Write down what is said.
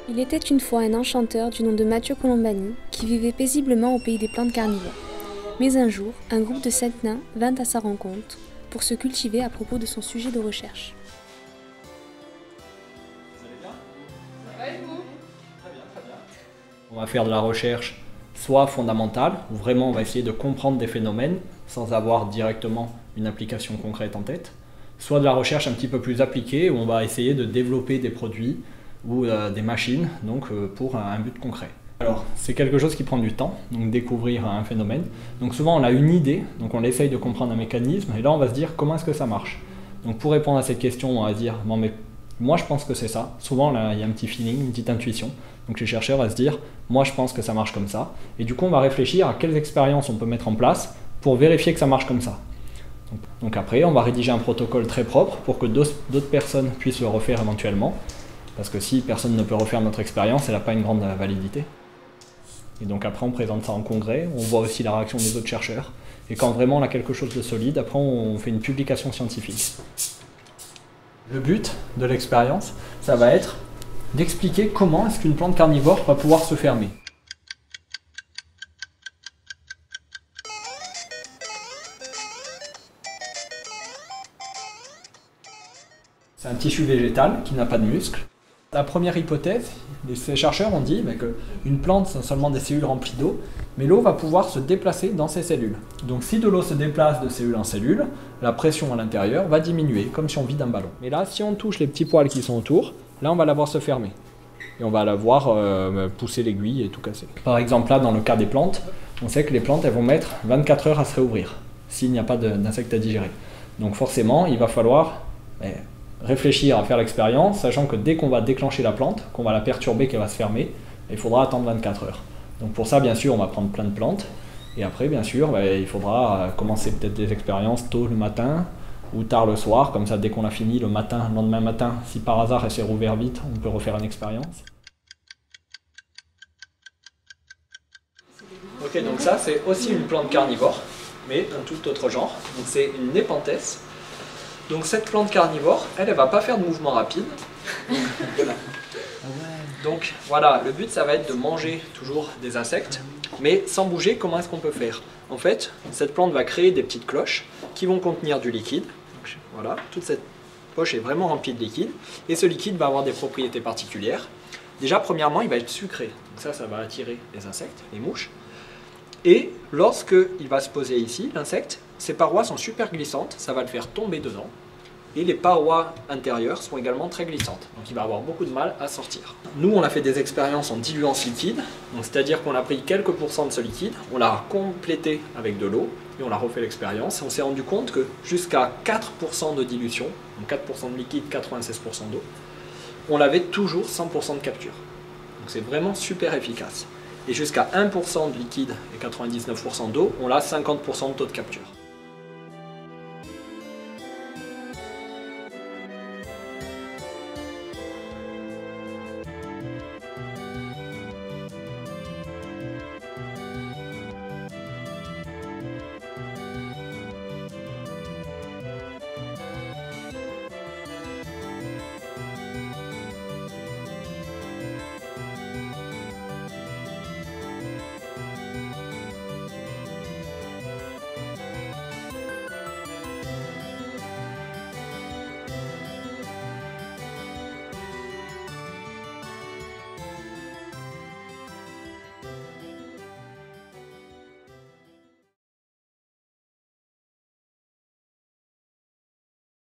Il était une fois un enchanteur du nom de Mathieu Colombani qui vivait paisiblement au pays des plantes carnivores. Mais un jour, un groupe de 7 nains vint à sa rencontre pour se cultiver à propos de son sujet de recherche. Vous allez bien? Ça va et vous? Très bien, très bien. On va faire de la recherche soit fondamentale, où vraiment on va essayer de comprendre des phénomènes sans avoir directement une application concrète en tête, soit de la recherche un petit peu plus appliquée, où on va essayer de développer des produits ou des machines pour un but concret. Alors, c'est quelque chose qui prend du temps, donc découvrir un phénomène. Donc souvent on a une idée, donc on essaye de comprendre un mécanisme, et là on va se dire comment est-ce que ça marche. Donc pour répondre à cette question, on va se dire bon mais moi je pense que c'est ça. Souvent là il y a un petit feeling, une petite intuition. Donc les chercheurs vont se dire moi je pense que ça marche comme ça. Et du coup on va réfléchir à quelles expériences on peut mettre en place pour vérifier que ça marche comme ça. Donc après on va rédiger un protocole très propre pour que d'autres personnes puissent le refaire éventuellement. Parce que si personne ne peut refaire notre expérience, elle n'a pas une grande validité. Et donc après on présente ça en congrès, on voit aussi la réaction des autres chercheurs. Et quand vraiment on a quelque chose de solide, après on fait une publication scientifique. Le but de l'expérience, ça va être d'expliquer comment est-ce qu'une plante carnivore va pouvoir se fermer. C'est un tissu végétal qui n'a pas de muscles. La première hypothèse, ces chercheurs ont dit qu'une plante, c'est seulement des cellules remplies d'eau, mais l'eau va pouvoir se déplacer dans ces cellules. Donc si de l'eau se déplace de cellule en cellule, la pression à l'intérieur va diminuer, comme si on vide un ballon. Mais là, si on touche les petits poils qui sont autour, là on va la voir se fermer. Et on va la voir pousser l'aiguille et tout casser. Par exemple là, dans le cas des plantes, on sait que les plantes elles vont mettre 24 heures à se réouvrir, s'il n'y a pas d'insectes à digérer. Donc forcément, il va falloir réfléchir à faire l'expérience, sachant que dès qu'on va déclencher la plante, qu'on va la perturber, qu'elle va se fermer, il faudra attendre 24 heures. Donc pour ça, bien sûr, on va prendre plein de plantes, et après, bien sûr, il faudra commencer peut-être des expériences tôt le matin, ou tard le soir, comme ça, dès qu'on a fini le matin, le lendemain matin, si par hasard elle s'est rouverte vite, on peut refaire une expérience. Ok, donc ça, c'est aussi une plante carnivore, mais d'un tout autre genre. Donc c'est une Nepenthes. Donc cette plante carnivore, elle va pas faire de mouvement rapide. Donc voilà, le but ça va être de manger toujours des insectes, mais sans bouger. Comment est-ce qu'on peut faire? En fait, cette plante va créer des petites cloches qui vont contenir du liquide. Donc, voilà, toute cette poche est vraiment remplie de liquide, et ce liquide va avoir des propriétés particulières. Déjà, premièrement, il va être sucré, donc ça va attirer les insectes, les mouches. Et lorsqu'il va se poser ici, l'insecte, ses parois sont super glissantes, ça va le faire tomber dedans. Et les parois intérieures sont également très glissantes, donc il va avoir beaucoup de mal à sortir. Nous, on a fait des expériences en diluant ce liquide, c'est-à-dire qu'on a pris quelques pourcents de ce liquide, on l'a complété avec de l'eau, et on a refait l'expérience, et on s'est rendu compte que jusqu'à 4% de dilution, donc 4% de liquide, 96% d'eau, on avait toujours 100% de capture. Donc c'est vraiment super efficace. Et jusqu'à 1% de liquide et 99% d'eau, on a 50% de taux de capture.